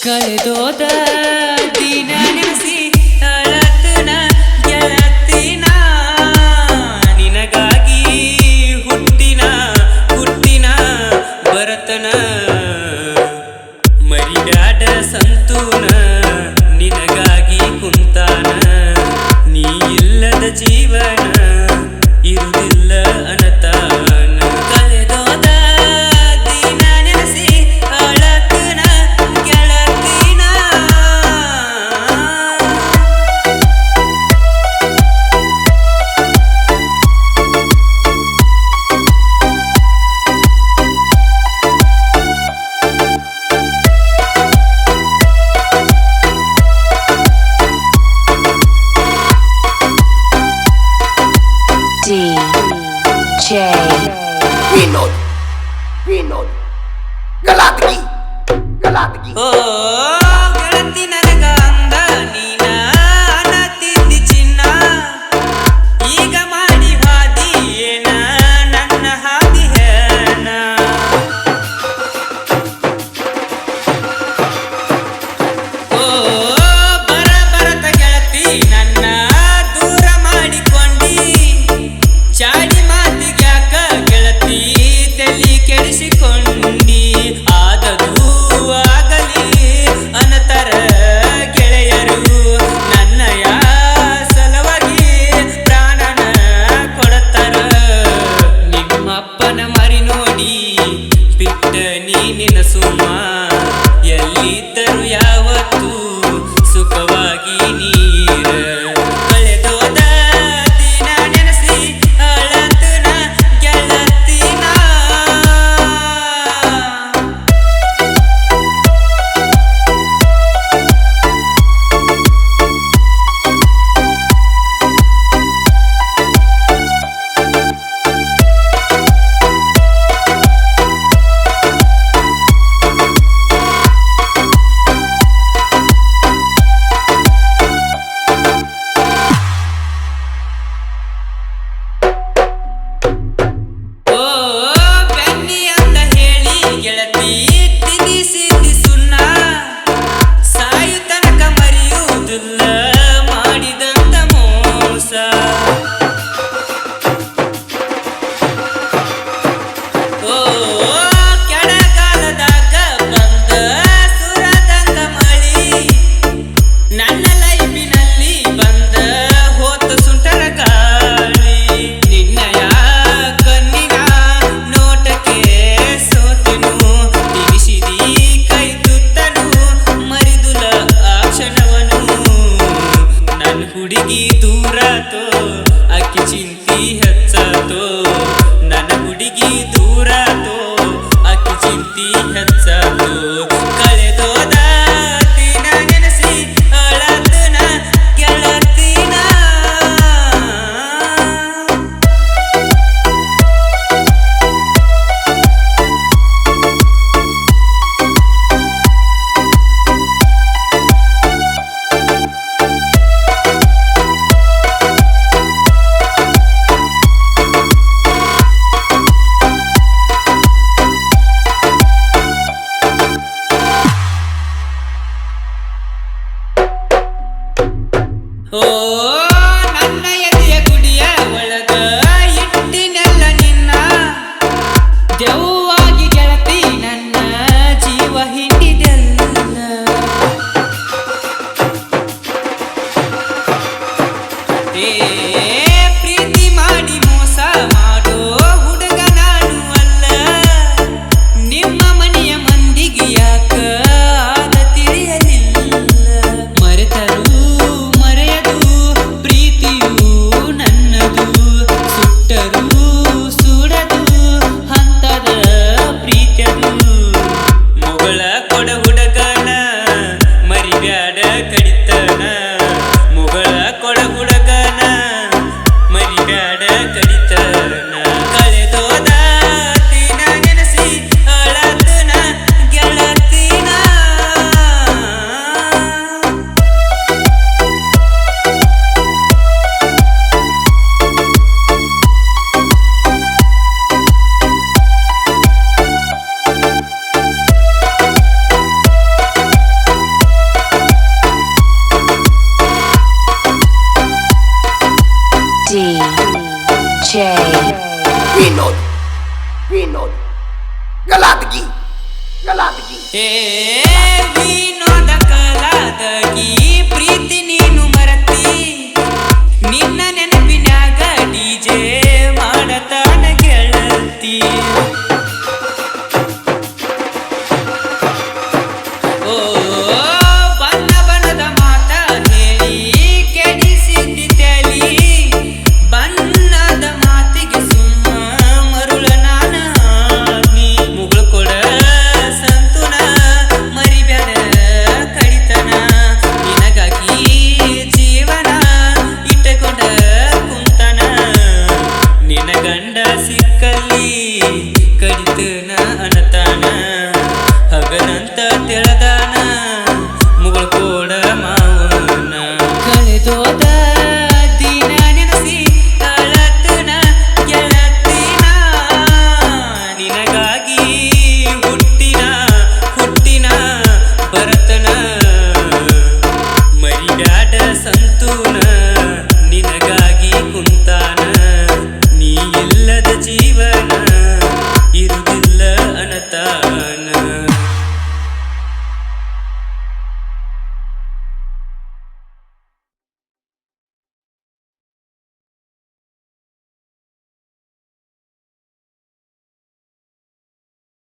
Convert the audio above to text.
ಕಳೆದೋದ ದಿನ ನೆನೆಸಿ ಅಳತನ ಗೆಳತಿನ ನಿನಗಾಗಿ ಹುಟ್ಟಿನ ಬರತನ ಮರಿಬ್ಯಾಡ ಸಂತೂನ ನಿನಗಾಗಿ ಕುಂತಾನ ನೀ ಇಲ್ಲದ ಜೀವನ ಇರುವುದಿಲ್ಲ ಅನತಾನ ಕಳೆದೋದ ದಿನ ನೆನೆಸಿ ಅಳತನ ಗೆಳತಿನ DJ Vinod Galatgi ಓ ಗೆಳತಿ ನನಗ ಅಂದ ನೀನ ಅನ್ನತಿದ್ದಿ ಚಿನ್ನ ಈಗ ಮಾಡಿ ಹಾದಿ ಏನ ನನ್ನ ಹಾದಿ ಹೇನ ಓ ಬರತ ಗೆಳತಿ ನನ್ನ ದೂರ ಮಾಡಿಕೊಂಡಿ ಚಾಡಿ ಮಾತಿಗ್ಯಾಕ ಗೆಳತಿ ತಲಿ ಕೆಡಿಸಿಕೊಂಡಿ ಆದದು ಆಗಲಿ ಅನತರ ಗೆಳೆಯರು ನನ್ನಯ ಸಲವಾಗಿ ಪ್ರಾಣನ ಕೊಡತಾರ ನಿಮ್ಮಪ್ಪನ ಮರಿ ನೋಡಿ ಬಿಟ್ಟ ನೀನಿನ ಸುಮ್ಮ ಎಲ್ಲಿದ್ದರು ಯಾವತ್ತು ಸುಖವಾಗಿ ನೀರ ಕಳೆದೋದ ದಿನ ನೆನೆಸಿ ಅಳತನ ಗೆಳತಿನ ಓ ಬೆನ್ನಿ ಅಂತ ಹೇಳಿ ಗೆಳತಿ ತಿನಿಸಿದಿ ಸುಣ್ಣ ಸಾಯು ತನಕ ಮರೆಯುವುದಿಲ್ಲ ಮಾಡಿದಂತ ಮೋಸ ಓ ಕೆಳಗಾಲದಾಗ ಬಂದ ಸುರದಂಗ ಮಳಿ ನನ್ನ ಲೈಫಿನಲ್ಲಿ ಬಂದ ಹೋತ ಸುಂಟರ ಗಾಳಿ ನಿನ್ನಯ ಕಣ್ಣಿನ ನೋಟಕ್ಕೆ ಸೋತೆನು ತಿನಿಸಿದಿ ಕೈ ತುತ್ತನು ಮರಿದುಲ ಆ ಕ್ಷಣವನು ನನ್ನ ಹುಡುಗಿ ದೂರಾತೋ ಅಕ್ಕಿ ಚಿಂತಿ ಹೆಚ್ಚಾತೋ ನನ್ನ ಹುಡುಗಿ ದೂರಾತೋ ಅಕ್ಕಿ ಚಿಂತಿ ಹೆಚ್ಚಾತೋ ಕಳೆದೋದ ದಿನ ನೆನೆಸಿ ಅಳತನ ಗೆಳತಿನ ಗಲಾಟಗಿ ಏ ವಿನೋದ ಕಲಾದಗಿ